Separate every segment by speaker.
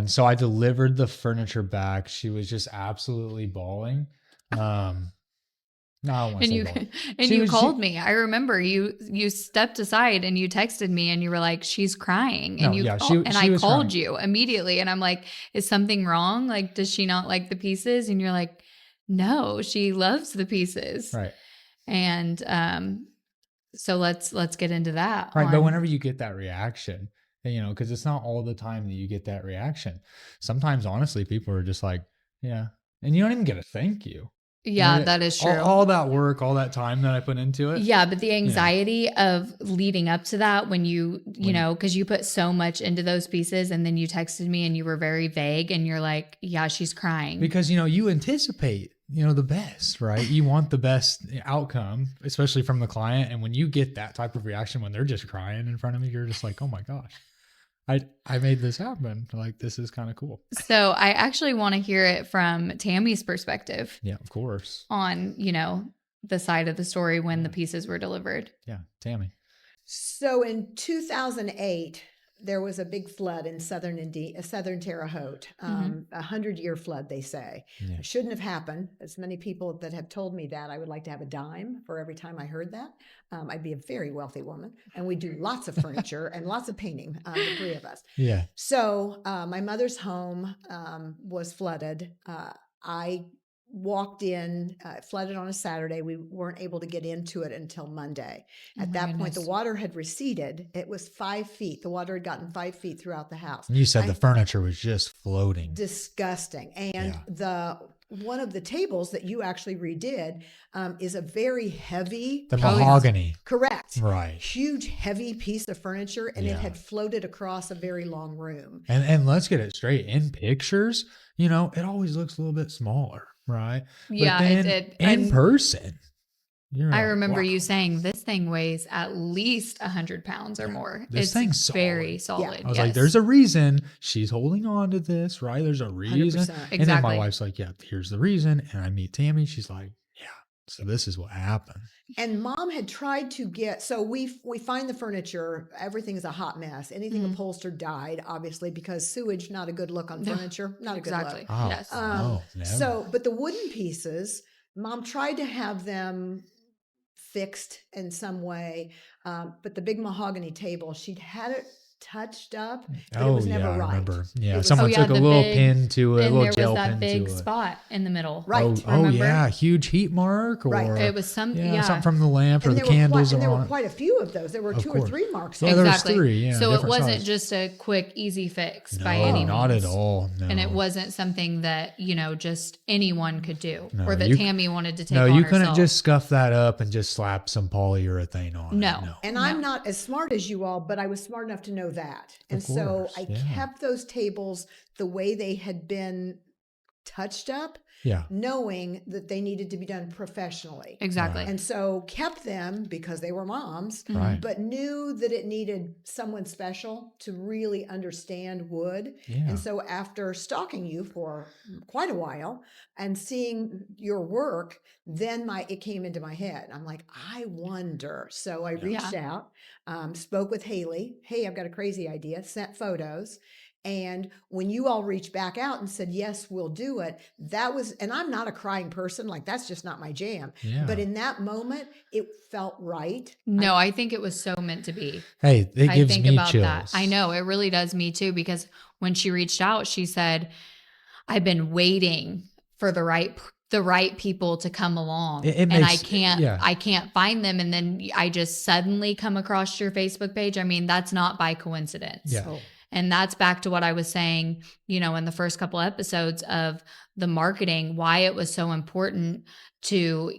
Speaker 1: And so I delivered the furniture back. She was just absolutely bawling. No, I don't want to
Speaker 2: And
Speaker 1: say
Speaker 2: you
Speaker 1: bawling.
Speaker 2: and you called me. I remember you stepped aside and you texted me and you were like, "She's crying." And
Speaker 1: No, yeah,
Speaker 2: and
Speaker 1: she
Speaker 2: I
Speaker 1: was
Speaker 2: called
Speaker 1: crying.
Speaker 2: you immediately and I'm like, "Is something wrong? Like, does she not like the pieces?" And you're like, "No, she loves the pieces."
Speaker 1: Right.
Speaker 2: And so let's get into that
Speaker 1: Right. But
Speaker 2: on
Speaker 1: whenever you get that reaction, because it's not all the time that you get that reaction. Sometimes, honestly, people are just like, yeah. And you don't even get a thank you.
Speaker 2: Yeah, that is true.
Speaker 1: All that work, all that time that I put into it.
Speaker 2: Yeah, but the anxiety of leading up to that when you know, because you put so much into those pieces and then you texted me and you were very vague and you're like, yeah, she's crying.
Speaker 1: Because, you anticipate, the best, right? You want the best outcome, especially from the client. And when you get that type of reaction, when they're just crying in front of me, you're just like, oh my gosh, I made this happen. Like, this is kind of cool.
Speaker 2: So I actually want to hear it from Tammy's perspective.
Speaker 1: Yeah, of course.
Speaker 2: On, the side of the story when the pieces were delivered.
Speaker 1: Yeah, Tammy.
Speaker 3: So in 2008, there was a big flood in southern Terre Haute, 100-year flood, they say.
Speaker 1: Yeah.
Speaker 3: It shouldn't have happened. As many people that have told me that, I would like to have a dime for every time I heard that. I'd be a very wealthy woman, and we do lots of furniture and lots of painting, the three of us.
Speaker 1: Yeah.
Speaker 3: So my mother's home was flooded. I walked in, flooded on a Saturday. We weren't able to get into it until Monday. At that point, the water had receded. It was 5 feet. The water had gotten 5 feet throughout the house.
Speaker 1: You said the furniture was just floating.
Speaker 3: Disgusting. And one of the tables that you actually redid is a very heavy.
Speaker 1: The mahogany.
Speaker 3: Correct.
Speaker 1: Right.
Speaker 3: Huge, heavy piece of furniture, and it had floated across a very long room.
Speaker 1: And let's get it straight. In pictures, it always looks a little bit smaller, right?
Speaker 2: Yeah,
Speaker 1: but
Speaker 2: it did.
Speaker 1: In person.
Speaker 2: I remember you saying this thing weighs at least 100 pounds or more.
Speaker 1: This thing's solid.
Speaker 2: Very solid.
Speaker 1: I was like, there's a reason she's holding on to this, right? There's a reason.
Speaker 3: 100%.
Speaker 2: Exactly.
Speaker 1: And then my wife's like, yeah, here's the reason. And I meet Tammy. She's like, yeah, so this is what happened.
Speaker 3: And Mom had tried to get, so we find the furniture, everything's a hot mess. Anything upholstered died, obviously, because sewage, not a good look on furniture. Not a good look.
Speaker 1: Oh,
Speaker 2: yes.
Speaker 1: no,
Speaker 3: So, but the wooden pieces, Mom tried to have them fixed in some way. But the big mahogany table, she'd had it touched up, but it was never right.
Speaker 1: I remember. Yeah,
Speaker 3: was,
Speaker 1: someone took a little pin to it, a little gel pin to it.
Speaker 2: And there was that big spot in the middle.
Speaker 3: Right.
Speaker 1: Oh yeah, huge heat mark, or
Speaker 3: right.
Speaker 2: It was something
Speaker 1: from the lamp or the candles.
Speaker 3: And there were quite a few of those. There were 2 or 3 marks.
Speaker 1: Yeah, there was 3. Yeah,
Speaker 2: so it wasn't just a quick, easy fix by any means.
Speaker 1: Not at all. No.
Speaker 2: And it wasn't something that just anyone could do, or that Tammy wanted to take.
Speaker 1: No,
Speaker 2: on
Speaker 1: you
Speaker 2: herself.
Speaker 1: couldn't just scuff that up and just slap some polyurethane on it.
Speaker 2: No.
Speaker 3: And I'm not as smart as you all, but I was smart enough to know that. And so I kept those tables the way they had been touched up, knowing that they needed to be done professionally.
Speaker 2: Exactly.
Speaker 3: And so kept them because they were Mom's, but knew that it needed someone special to really understand wood.
Speaker 1: Yeah.
Speaker 3: And so after stalking you for quite a while and seeing your work, then it came into my head. I'm like, I wonder. So I reached out, spoke with Haley. Hey, I've got a crazy idea. Sent photos. And when you all reached back out and said, yes, we'll do it, that was, and I'm not a crying person, like that's just not my jam. Yeah. But in that moment, it felt right.
Speaker 2: No, I think it was so meant to be.
Speaker 1: Hey, it gives me chills. That.
Speaker 2: I know, it really does me too, because when she reached out, she said, I've been waiting for the right people to come along, and I can't find them. And then I just suddenly come across your Facebook page. I mean, that's not by coincidence.
Speaker 1: Yeah.
Speaker 3: Oh.
Speaker 2: And that's back to what I was saying, in the first couple episodes of the marketing, why it was so important to,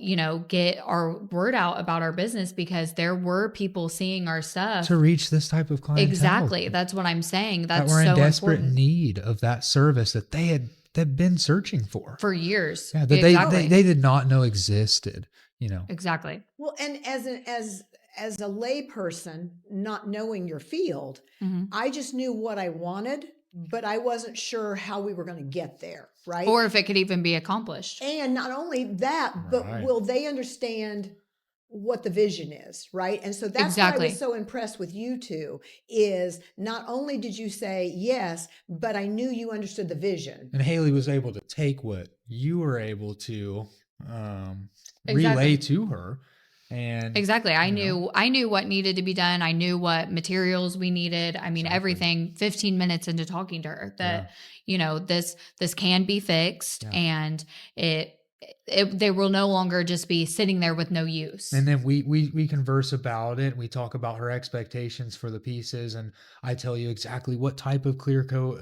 Speaker 2: get our word out about our business, because there were people seeing our stuff.
Speaker 1: To reach this type of clientele.
Speaker 2: Exactly. That's what I'm saying. That's
Speaker 1: that we're in desperate
Speaker 2: important.
Speaker 1: Need of that service that they've been searching for
Speaker 2: years.
Speaker 1: Yeah, that they did not know existed,
Speaker 2: Exactly.
Speaker 3: Well, and as a lay person, not knowing your field, I just knew what I wanted, but I wasn't sure how we were going to get there, right?
Speaker 2: Or if it could even be accomplished.
Speaker 3: And not only that, but will they understand what the vision is, right? And so that's why I was so impressed with you two, is not only did you say yes, but I knew you understood the vision.
Speaker 1: And Haley was able to take what you were able to relay to her. And
Speaker 2: I knew what needed to be done. I knew what materials we needed. I mean, everything 15 minutes into talking to her that, this can be fixed, and they will no longer just be sitting there with no use.
Speaker 1: And then we converse about it. We talk about her expectations for the pieces, and I tell you exactly what type of clear coat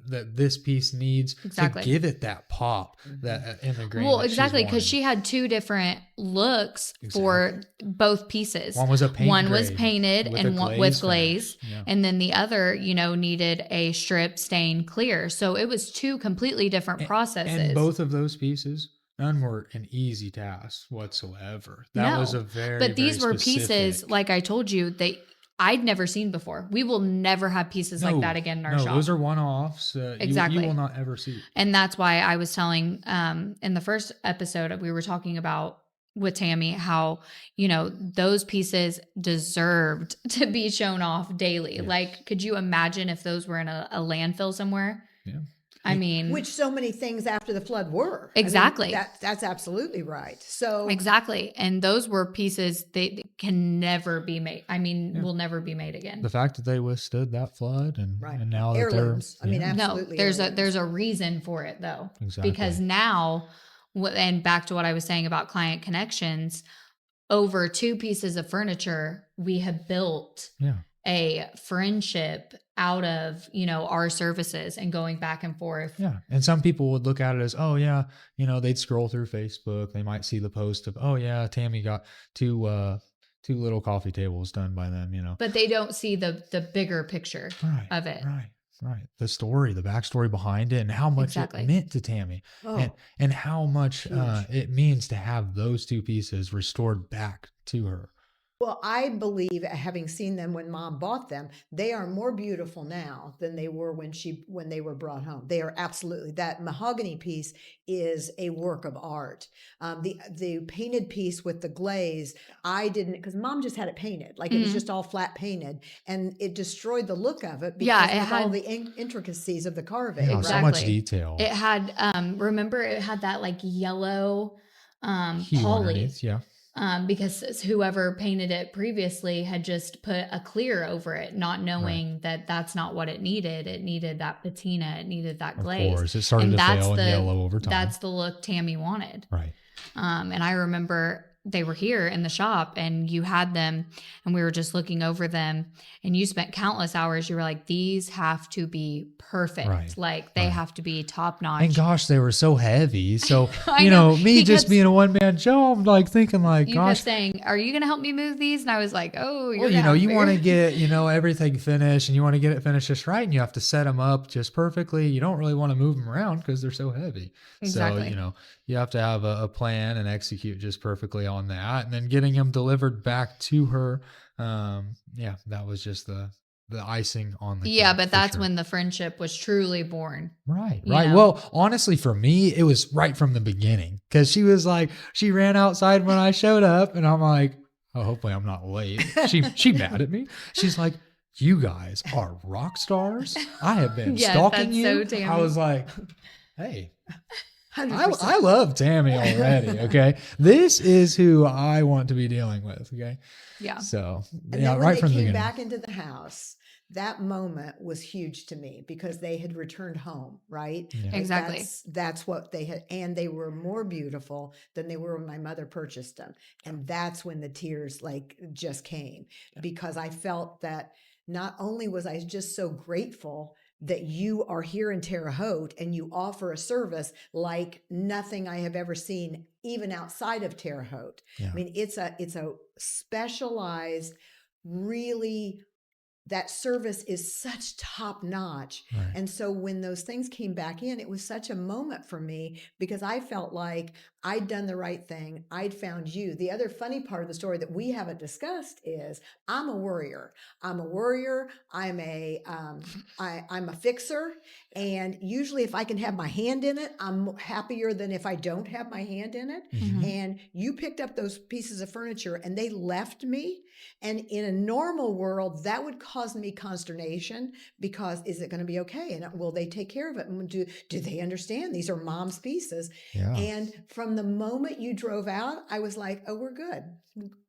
Speaker 1: that this piece needs to give it that pop that in the grain.
Speaker 2: Well, exactly, because she had two different looks for both pieces.
Speaker 1: One was
Speaker 2: painted and one with glaze, and then the other, needed a strip stain clear. So it was two completely different processes.
Speaker 1: And both of those pieces, none were an easy task whatsoever. That was a
Speaker 2: but these were pieces, like I told you, that I'd never seen before. We will never have pieces like that again in our shop.
Speaker 1: Those are one-offs. You will not ever see.
Speaker 2: And that's why I was telling, in the first episode, we were talking about with Tammy how, those pieces deserved to be shown off daily. Yes. Like, could you imagine if those were in a landfill somewhere?
Speaker 1: Yeah.
Speaker 2: I mean,
Speaker 3: which so many things after the flood were.
Speaker 2: Exactly.
Speaker 3: I mean, that's absolutely right. So
Speaker 2: exactly. And those were pieces they can never be made. I mean, will never be made again.
Speaker 1: The fact that they withstood that flood and now
Speaker 3: heirlooms.
Speaker 1: That they're,
Speaker 3: absolutely.
Speaker 2: No, there's a reason for it though. Exactly. Because now, and back to what I was saying about client connections, over 2 pieces of furniture, we have built a friendship out of, our services and going back and forth.
Speaker 1: Yeah. And some people would look at it as, oh yeah, they'd scroll through Facebook. They might see the post of, oh yeah, Tammy got two little coffee tables done by them,
Speaker 2: But they don't see the bigger picture of it.
Speaker 1: Right. The story, the backstory behind it, and how much it meant to Tammy, and how much it means to have those 2 pieces restored back to her.
Speaker 3: Well, I believe, having seen them when Mom bought them, they are more beautiful now than they were when they were brought home. They are absolutely, that mahogany piece is a work of art. The painted piece with the glaze, I didn't, because Mom just had it painted, like it was just all flat painted, and it destroyed the look of it because it had all the intricacies of the carving.
Speaker 1: So much detail.
Speaker 2: It had, remember, it had that like yellow poly. Because whoever painted it previously had just put a clear over it, not knowing that that's not what it needed. It needed that patina. It needed that glaze.
Speaker 1: Of course, it started to fail and yellow over time.
Speaker 2: That's the look Tammy wanted.
Speaker 1: Right.
Speaker 2: And I remember they were here in the shop and you had them and we were just looking over them and you spent countless hours. You were like, these have to be perfect. Right. Like they have to be top notch.
Speaker 1: And gosh, they were so heavy. So, me just being a one-man show, I'm like thinking like,
Speaker 2: you kept saying, are you going to help me move these? And I was like, oh,
Speaker 1: you want to get, everything finished and you want to get it finished just right. And you have to set them up just perfectly. You don't really want to move them around because they're so heavy.
Speaker 2: Exactly.
Speaker 1: So, you have to have a plan and execute just perfectly on that. And then getting them delivered back to her. That was just the icing on the cake.
Speaker 2: But that's when the friendship was truly born.
Speaker 1: Right. Well, honestly, for me, it was right from the beginning because she was like, she ran outside when I showed up and I'm like, oh, hopefully I'm not late. She mad at me. She's like, you guys are rock stars. I have been stalking you. So I was like, hey, I love Tammy already. Okay. This is who I want to be dealing with. Okay.
Speaker 2: Yeah.
Speaker 1: So,
Speaker 3: and then when they came back into the house, that moment was huge to me because they had returned home, right?
Speaker 2: Yeah. Exactly.
Speaker 3: That's what they had. And they were more beautiful than they were when my mother purchased them. And that's when the tears just came because I felt that not only was I just so grateful that you are here in Terre Haute and you offer a service like nothing I have ever seen, even outside of Terre Haute. Yeah. I mean, it's a specialized, really that service is such top notch.
Speaker 1: Right.
Speaker 3: And so when those things came back in, it was such a moment for me because I felt like I'd done the right thing. I'd found you. The other funny part of the story that we haven't discussed is I'm a worrier. I'm a worrier. I'm a fixer. And usually if I can have my hand in it, I'm happier than if I don't have my hand in it.
Speaker 2: Mm-hmm.
Speaker 3: And you picked up those pieces of furniture and they left me. And in a normal world, that would cause me consternation because is it going to be okay? And will they take care of it? And do they understand these are mom's pieces?
Speaker 1: Yeah.
Speaker 3: And from the moment you drove out, I was like, oh, we're good.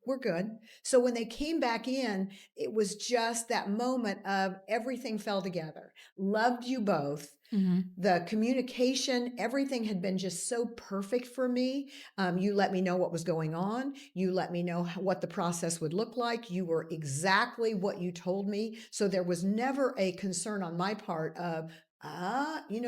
Speaker 3: We're good. So when they came back in, it was just that moment of everything fell together. Loved you both.
Speaker 2: Mm-hmm.
Speaker 3: The communication, everything had been just so perfect for me. You let me know what was going on. You let me know what the process would look like. You were exactly what you told me. So there was never a concern on my part of,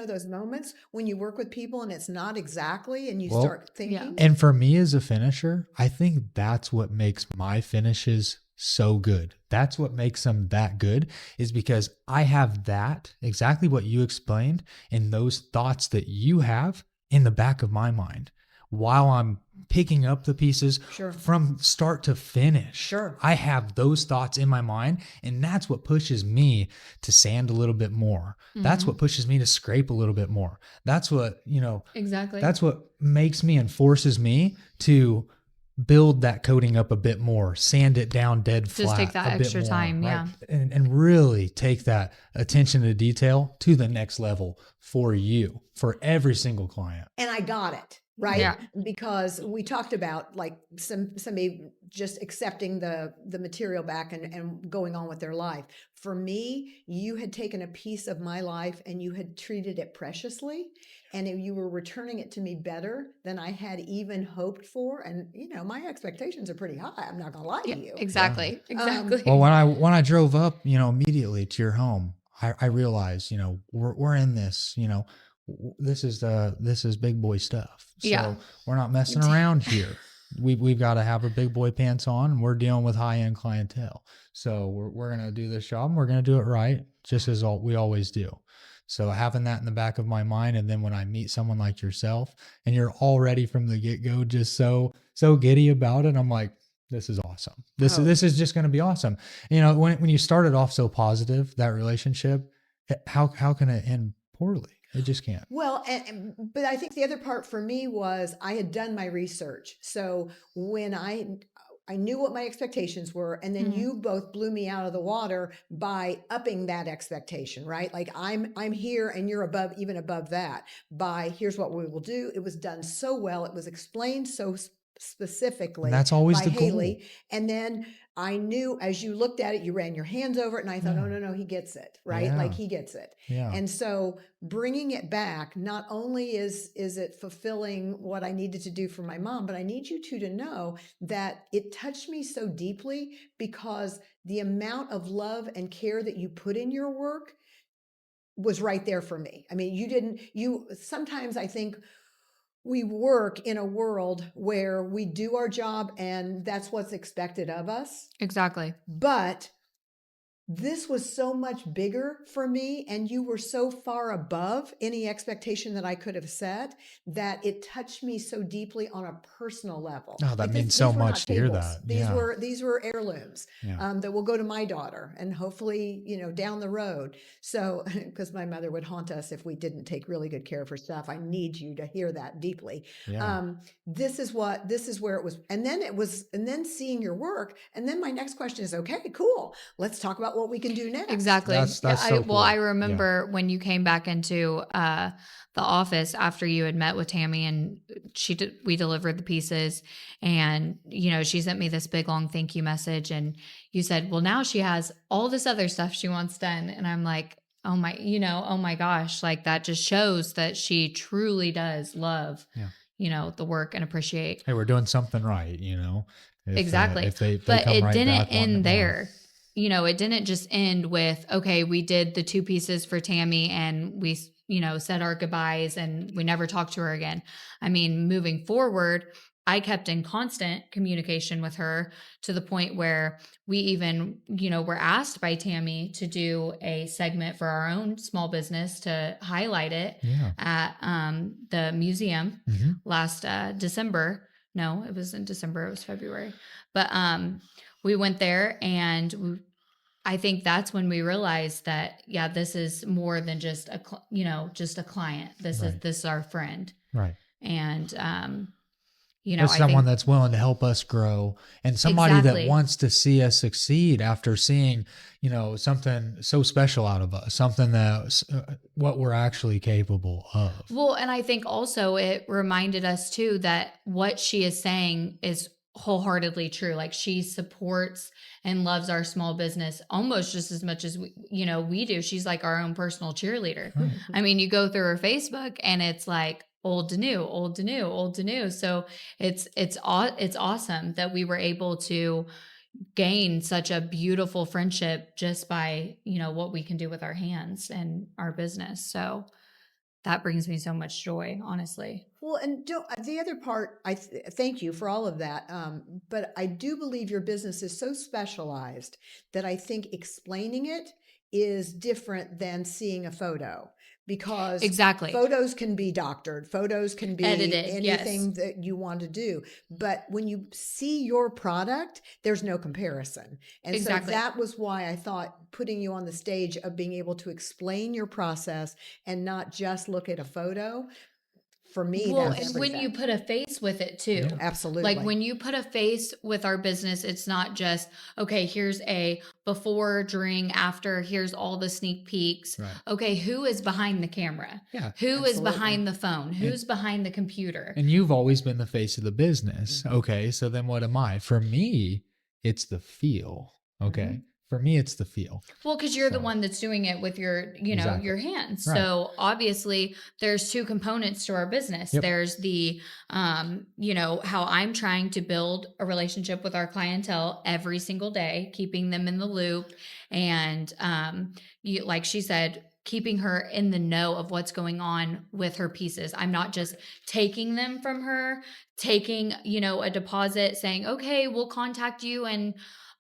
Speaker 3: those moments when you work with people and it's not exactly, and you start thinking.
Speaker 2: Yeah.
Speaker 1: And for me as a finisher, I think that's what makes my finishes so good. That's what makes them that good, is because I have that, exactly what you explained, and those thoughts that you have in the back of my mind while I'm picking up the pieces from start to finish.
Speaker 3: Sure.
Speaker 1: I have those thoughts in my mind, and that's what pushes me to sand a little bit more. Mm-hmm. That's what pushes me to scrape a little bit more. That's what,
Speaker 2: exactly.
Speaker 1: That's what makes me and forces me to build that coating up a bit more, sand it down dead flat.
Speaker 2: Just take that extra time. Right? Yeah.
Speaker 1: And really take that attention to detail to the next level for you, for every single client.
Speaker 3: And I got it. Right.
Speaker 2: Yeah.
Speaker 3: Because we talked about like somebody just accepting the material back and going on with their life. For me, you had taken a piece of my life and you had treated it preciously, and you were returning it to me better than I had even hoped for. And, my expectations are pretty high. I'm not going to lie to you.
Speaker 2: Exactly.
Speaker 1: Yeah.
Speaker 2: Exactly.
Speaker 1: Well, when I drove up, immediately to your home, I realized, we're in this, this is big boy stuff. So we're not messing around here. We've got to have our big boy pants on, and we're dealing with high end clientele. So we're going to do this job, and we're going to do it right, just as we always do. So having that in the back of my mind, and then when I meet someone like yourself, and you're already from the get go just so giddy about it, I'm like, this is awesome. This is just going to be awesome. When you started off so positive, that relationship, how can it end poorly? It just can't.
Speaker 3: Well, but I think the other part for me was I had done my research. So when I knew what my expectations were, and then you both blew me out of the water by upping that expectation, right? Like I'm here and you're even above that by here's what we will do. It was done so well. It was explained so specifically.
Speaker 1: And that's always the
Speaker 3: Haley.
Speaker 1: goal.
Speaker 3: And then I knew as you looked at it, you ran your hands over it, and I thought, oh, no, he gets it, right? Like he gets it.
Speaker 1: Yeah.
Speaker 3: And so bringing it back, not only is it fulfilling what I needed to do for my mom, but I need you two to know that it touched me so deeply because the amount of love and care that you put in your work was right there for me. I mean, sometimes I think we work in a world where we do our job and that's what's expected of us.
Speaker 2: Exactly.
Speaker 3: But this was so much bigger for me, and you were so far above any expectation that I could have set that it touched me so deeply on a personal level.
Speaker 1: Oh, that means so much to hear that.
Speaker 3: These were heirlooms that will go to my daughter and hopefully, down the road. So, because my mother would haunt us if we didn't take really good care of her stuff. I need you to hear that deeply.
Speaker 1: Yeah.
Speaker 3: This is where it was. And then seeing your work. And then my next question is, okay, cool. Let's talk about what we can do next.
Speaker 2: Exactly.
Speaker 1: That's so cool.
Speaker 2: Well, I remember when you came back into the office after you had met with Tammy, and we delivered the pieces, and she sent me this big long thank you message, and you said, well, now she has all this other stuff she wants done, and I'm like, oh my gosh, like that just shows that she truly does love the work and appreciate.
Speaker 1: Hey, we're doing something right,
Speaker 2: Exactly.
Speaker 1: If they
Speaker 2: but
Speaker 1: come
Speaker 2: it
Speaker 1: right
Speaker 2: didn't
Speaker 1: back
Speaker 2: end there. It didn't just end with, okay, we did the 2 pieces for Tammy and we, said our goodbyes and we never talked to her again. I mean, moving forward, I kept in constant communication with her to the point where we even, were asked by Tammy to do a segment for our own small business to highlight it at the museum last December. No, it was in December. It was February. But we went there, and I think that's when we realized that, this is more than just just a client. This is our friend.
Speaker 1: Right.
Speaker 2: And,
Speaker 1: it's someone that's willing to help us grow, and somebody that wants to see us succeed after seeing, something so special out of us, something that's what we're actually capable of.
Speaker 2: Well, and I think also it reminded us too that what she is saying is wholeheartedly true. Like, she supports and loves our small business almost just as much as we do. She's like our own personal cheerleader. Right. I mean, you go through her Facebook and it's like old to new, old to new, old to new. So it's awesome that we were able to gain such a beautiful friendship just by, what we can do with our hands and our business. So that brings me so much joy, honestly.
Speaker 3: Well, and the other part, thank you for all of that. But I do believe your business is so specialized that I think explaining it is different than seeing a photo, because photos can be doctored, photos can be edited, anything that you want to do. But when you see your product, there's no comparison. And so that was why I thought putting you on the stage of being able to explain your process and not just look at a photo. For me,
Speaker 2: well, and when you put a face with it too.
Speaker 3: Yeah. Absolutely.
Speaker 2: Like, when you put a face with our business, it's not just, okay, here's a before, during, after, here's all the sneak peeks. Right. Okay, who is behind the camera? Yeah. Who is behind the phone? Who's behind the computer?
Speaker 1: And you've always been the face of the business. Mm-hmm. Okay, so then what am I? For me, it's the feel. Okay. Mm-hmm. For me, it's the feel.
Speaker 2: Well, because you're the one that's doing it with your, your hands. Right. So obviously there's two components to our business. Yep. There's the, how I'm trying to build a relationship with our clientele every single day, keeping them in the loop. And like she said, keeping her in the know of what's going on with her pieces. I'm not just taking them from her, taking, a deposit, saying, okay, we'll contact you and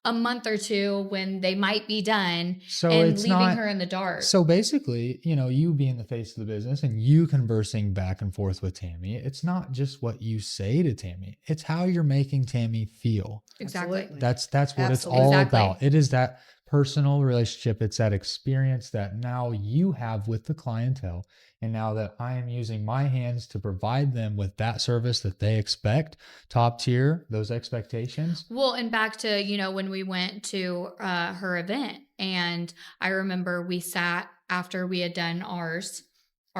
Speaker 2: a month or two when they might be done, and leaving her in the dark.
Speaker 1: So basically, you being the face of the business and you conversing back and forth with Tammy, it's not just what you say to Tammy, it's how you're making Tammy feel.
Speaker 2: Exactly.
Speaker 1: That's what it's all about. It is that personal relationship. It's that experience that now you have with the clientele. And now that I am using my hands to provide them with that service that they expect, top tier, those expectations.
Speaker 2: Well, and back to, when we went to her event, and I remember we sat after we had done our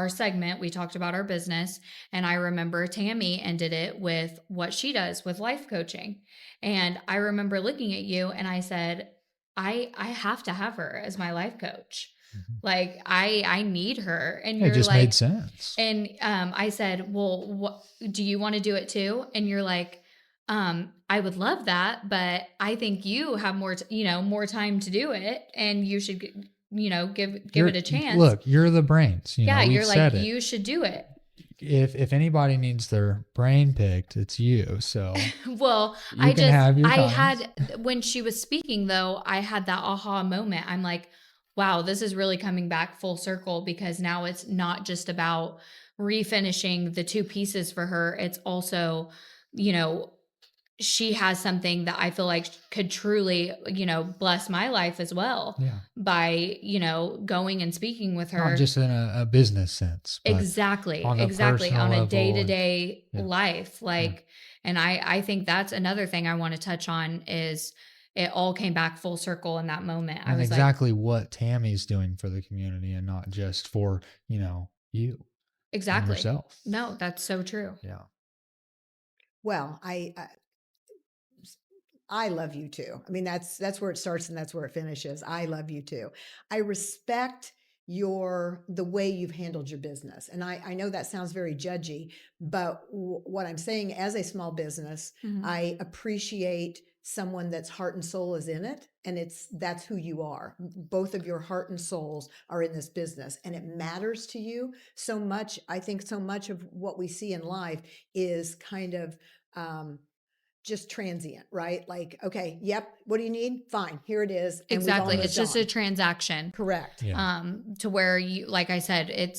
Speaker 2: segment, we talked about our business, and I remember Tammy ended it with what she does with life coaching. And I remember looking at you and I said, I have to have her as my life coach. Mm-hmm. Like, I need her. And you're
Speaker 1: it just
Speaker 2: like,
Speaker 1: made sense.
Speaker 2: And I said, well, what, do you want to do it too? And you're like, I would love that, but I think you have more time to do it, and you should, give it a chance.
Speaker 1: Look, you're the brains.
Speaker 2: You're like, you should do it.
Speaker 1: If anybody needs their brain picked, it's you. So
Speaker 2: well, when she was speaking though, I had that aha moment. I'm like, wow, this is really coming back full circle, because now it's not just about refinishing the two pieces for her. It's also, she has something that I feel like could truly, bless my life as well. Yeah. By, going and speaking with her.
Speaker 1: Not just in a business sense.
Speaker 2: Exactly. On a day-to-day life. And I think that's another thing I want to touch on is it all came back full circle in that moment.
Speaker 1: And exactly what Tammy's doing for the community, and not just for, you.
Speaker 2: Exactly.
Speaker 1: And yourself.
Speaker 2: No, that's so true.
Speaker 1: Yeah.
Speaker 3: Well, I love you too. I mean, that's where it starts and that's where it finishes. I love you too. I respect the way you've handled your business. And I know that sounds very judgy, but what I'm saying, as a small business, mm-hmm. I appreciate someone that's heart and soul is in it. And that's who you are. Both of your heart and souls are in this business, and it matters to you so much. I think so much of what we see in life is kind of just transient, right? Like, okay, yep, what do you need? Fine, here it is. And
Speaker 2: exactly. It's just a transaction.
Speaker 3: Correct.
Speaker 1: Yeah.
Speaker 2: To where you, like I said,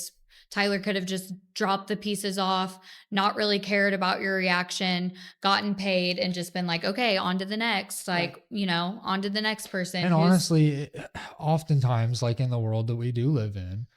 Speaker 2: Tyler could have just dropped the pieces off, not really cared about your reaction, gotten paid, and just been like, okay, on to the next, like, on to the next person.
Speaker 1: And honestly, oftentimes, like in the world that we do live in,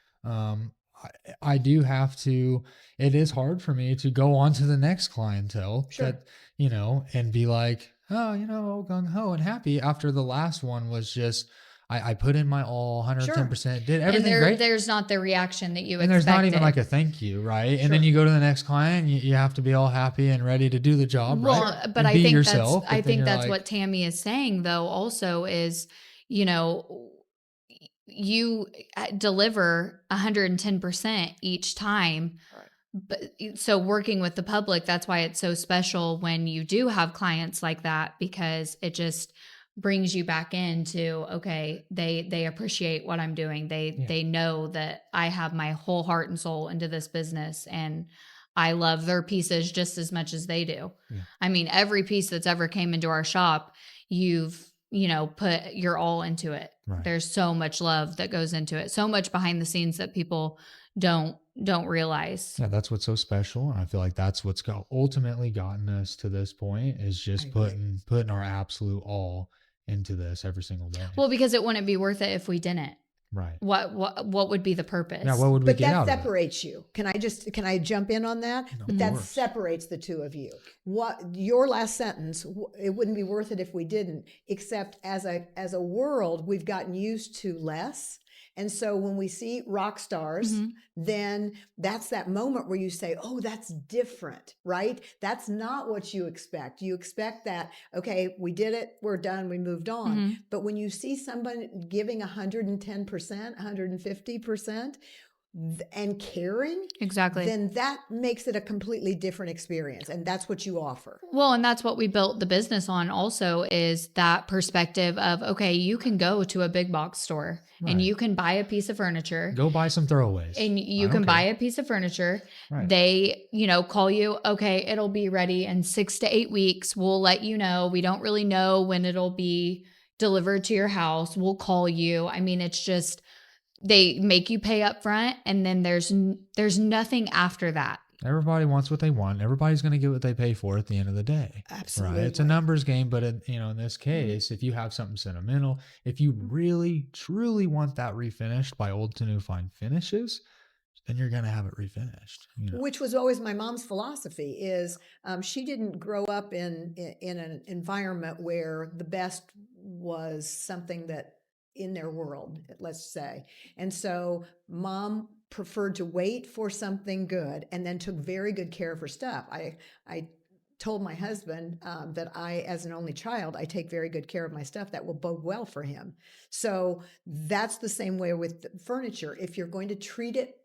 Speaker 1: I do have to, it is hard for me to go on to the next clientele that, and be like, oh, gung ho and happy after the last one was just, I put in my all 110%, did everything great.
Speaker 2: There's not the reaction that you expected.
Speaker 1: And there's not even like a thank you, right? And then you go to the next client, you have to be all happy and ready to do the job, right?
Speaker 2: But I think that's what Tammy is saying, though, also is, you deliver 110% each time. Right. But so working with the public, that's why it's so special when you do have clients like that, because it just brings you back into, okay, they appreciate what I'm doing. They know that I have my whole heart and soul into this business, and I love their pieces just as much as they do. Yeah. I mean, every piece that's ever came into our shop, you've put your all into it. Right. There's so much love that goes into it, so much behind the scenes that people don't realize.
Speaker 1: Yeah, that's what's so special. And I feel like that's what's ultimately gotten us to this point, is just putting our absolute all into this every single day.
Speaker 2: Well, because it wouldn't be worth it if we didn't.
Speaker 1: Right.
Speaker 2: What would be the purpose?
Speaker 1: Yeah, what would we get out of it?
Speaker 3: But that separates you. Can I jump in on that?
Speaker 1: No,
Speaker 3: but that separates the two of you. What your last sentence, it wouldn't be worth it if we didn't, except as a world, we've gotten used to less. And so when we see rock stars, then that's that moment where you say, oh, that's different, right? That's not what you expect. You expect that, okay, we did it, we're done, we moved on. But when you see somebody giving 110%, 150%, and caring,
Speaker 2: exactly,
Speaker 3: then that makes it a completely different experience. And that's what you offer.
Speaker 2: Well, and that's what we built the business on also, is that perspective of, okay, you can go to a big box store and you can buy a piece of furniture.
Speaker 1: Go buy some throwaways.
Speaker 2: And you can buy a piece of furniture. Right. They, call you, okay, it'll be ready in 6 to 8 weeks. We'll let you know. We don't really know when it'll be delivered to your house. We'll call you. I mean, it's just, they make you pay up front, and then there's nothing after that.
Speaker 1: Everybody wants what they want. Everybody's going to get what they pay for at the end of the day.
Speaker 3: Absolutely.
Speaker 1: Right? It's a numbers game, but in this case, if you have something sentimental, if you really, truly want that refinished by old to new fine finishes, then you're going to have it refinished.
Speaker 3: Which was always my mom's philosophy, is she didn't grow up in an environment where the best was something that in their world, let's say. And so mom preferred to wait for something good and then took very good care of her stuff. I told my husband that as an only child, I take very good care of my stuff. That will bode well for him. So that's the same way with furniture. If you're going to treat it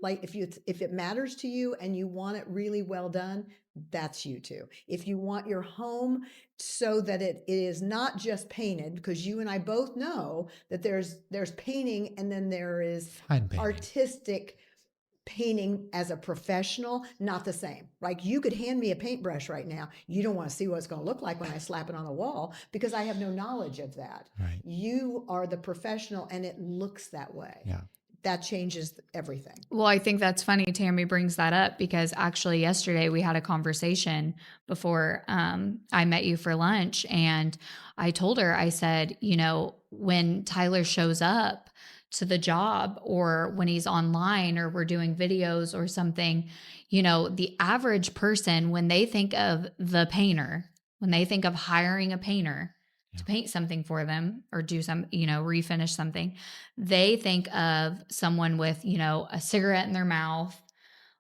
Speaker 3: like, if it matters to you and you want it really well done, that's you too. If you want your home so that it is not just painted, because you and I both know that there's painting and then there is artistic painting as a professional, not the same. Like, you could hand me a paintbrush right now. You don't want to see what it's going to look like when I slap it on a wall, because I have no knowledge of that.
Speaker 1: Right.
Speaker 3: You are the professional and it looks that way.
Speaker 1: Yeah.
Speaker 3: That changes everything.
Speaker 2: Well, I think that's funny Tammy brings that up, because actually yesterday we had a conversation before I met you for lunch, and I told her, I said, when Tyler shows up to the job, or when he's online, or we're doing videos or something, the average person, when they think of the painter, when they think of hiring a painter to paint something for them or do some, refinish something, they think of someone with, a cigarette in their mouth,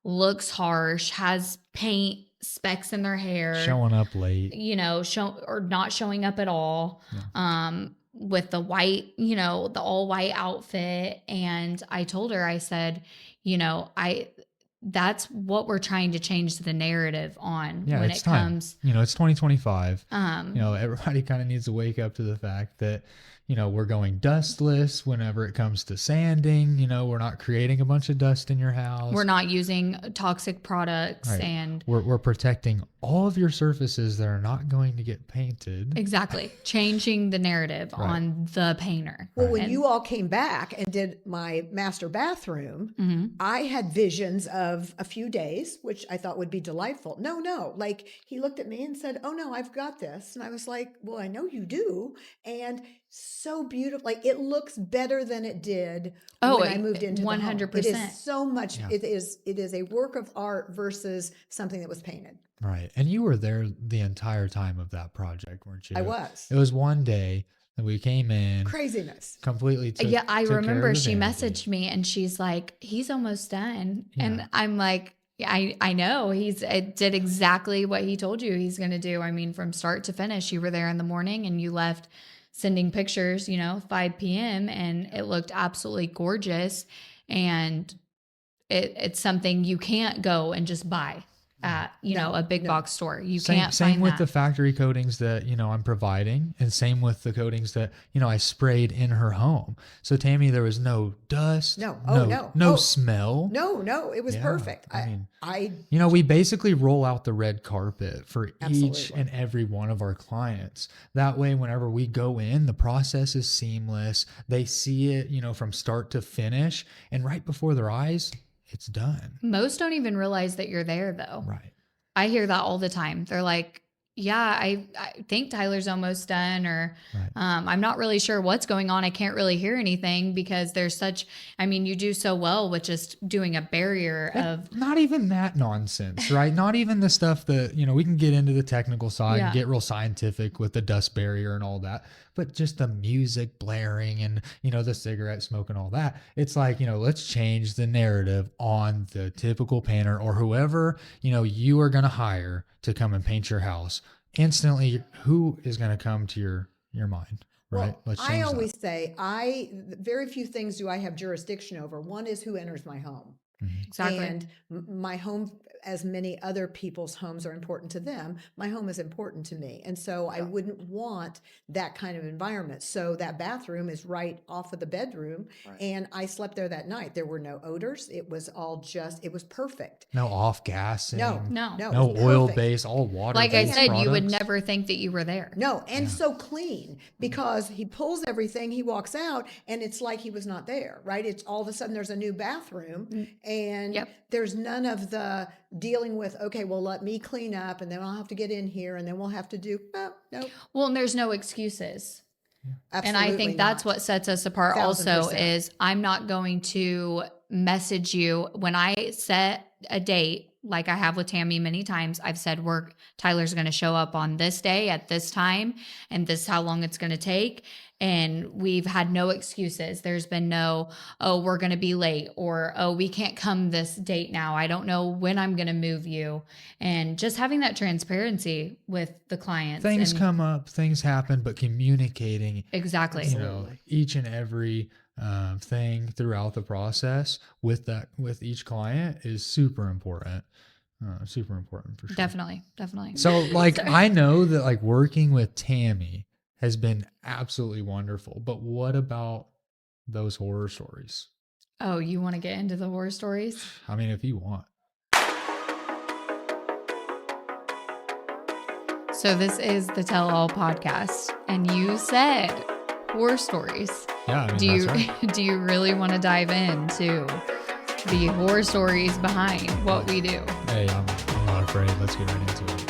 Speaker 2: looks harsh, has paint specks in their hair,
Speaker 1: showing up late,
Speaker 2: or not showing up at all, with the white, the all white outfit. And I told her, I said, that's what we're trying to change the narrative on when it comes.
Speaker 1: It's 2025. Everybody kind of needs to wake up to the fact that, we're going dustless whenever it comes to sanding. We're not creating a bunch of dust in your house.
Speaker 2: We're not using toxic products,
Speaker 1: right.
Speaker 2: And
Speaker 1: we're protecting all of your surfaces that are not going to get painted.
Speaker 2: Exactly. Changing the narrative right. on the painter.
Speaker 3: Well, when you all came back and did my master bathroom, I had visions of a few days, which I thought would be delightful. No. Like he looked at me and said, "Oh no, I've got this." And I was like, "Well, I know you do." And so beautiful. Like it looks better than it did when I moved into 100%. The home. It is so much. Yeah. It is a work of art versus something that was painted.
Speaker 1: Right. And you were there the entire time of that project, weren't you?
Speaker 3: I was.
Speaker 1: It was one day that we came in.
Speaker 3: Craziness.
Speaker 1: Completely took
Speaker 2: I remember she
Speaker 1: vanity.
Speaker 2: messaged me and she's like, "He's almost done." Yeah. And I'm like, I know it did exactly what he told you he's going to do. I mean, from start to finish, you were there in the morning and you left sending pictures, 5 p.m. and it looked absolutely gorgeous. And it's something you can't go and just buy at, a big box store. You can't find
Speaker 1: Same with
Speaker 2: that.
Speaker 1: the factory coatings that, I'm providing, and same with the coatings that, I sprayed in her home. So Tammy, there was no dust.
Speaker 3: No
Speaker 1: smell.
Speaker 3: No, it was perfect.
Speaker 1: We basically roll out the red carpet for
Speaker 3: absolutely.
Speaker 1: Each and every one of our clients. That way, whenever we go in, the process is seamless. They see it, from start to finish, and right before their eyes, it's done.
Speaker 2: Most don't even realize that you're there, though.
Speaker 1: Right.
Speaker 2: I hear that all the time. They're like, "Yeah, I think Tyler's almost done," or right. "I'm not really sure what's going on. I can't really hear anything," because there's you do so well with just doing a barrier of...
Speaker 1: Not even that nonsense, right? Not even the stuff that, we can get into the technical side and get real scientific with the dust barrier and all that. But just the music blaring and, the cigarette smoke and all that. It's like, let's change the narrative on the typical painter or whoever, you are going to hire to come and paint your house. Instantly, who is going to come to your mind, right?
Speaker 3: Well,
Speaker 1: let's change
Speaker 3: I always say, very few things do I have jurisdiction over. One is who enters my home.
Speaker 1: Mm-hmm.
Speaker 2: Exactly.
Speaker 3: And my home, as many other people's homes are important to them, my home is important to me. And so I wouldn't want that kind of environment. So that bathroom is right off of the bedroom. Right. And I slept there that night. There were no odors. It was all it was perfect.
Speaker 1: No off gassing.
Speaker 3: No
Speaker 1: oil base, all water.
Speaker 2: Like I said,
Speaker 1: products.
Speaker 2: You would never think that you were there.
Speaker 3: No. And so clean, because he pulls everything, he walks out, and it's like he was not there, right? It's all of a sudden there's a new bathroom. And there's none of the dealing with, okay, well, let me clean up and then I'll have to get in here and then we'll have to do, no.
Speaker 2: Well, and there's no excuses.
Speaker 3: Absolutely
Speaker 2: and I think that's what sets us apart
Speaker 3: 1,000%.
Speaker 2: Also is I'm not going to message you when I set a date, like I have with Tammy many times. I've said Tyler's going to show up on this day at this time, and this is how long it's going to take. And we've had no excuses. There's been no, "Oh, we're going to be late," or, "Oh, we can't come this date now. I don't know when I'm going to move you." And just having that transparency with the clients.
Speaker 1: Things come up, things happen, but communicating
Speaker 2: exactly,
Speaker 1: each and every thing throughout the process with each client is super important. Super important for sure.
Speaker 2: Definitely.
Speaker 1: So I know that working with Tammy has been absolutely wonderful, but what about those horror stories?
Speaker 2: Oh, you want to get into the horror stories?
Speaker 1: I mean, if you want.
Speaker 2: So this is the Tell All podcast, and you said horror stories.
Speaker 1: Yeah, I mean, that's right.
Speaker 2: Do you really want to dive into the horror stories behind what we do?
Speaker 1: Hey, I'm not afraid. Let's get right into it.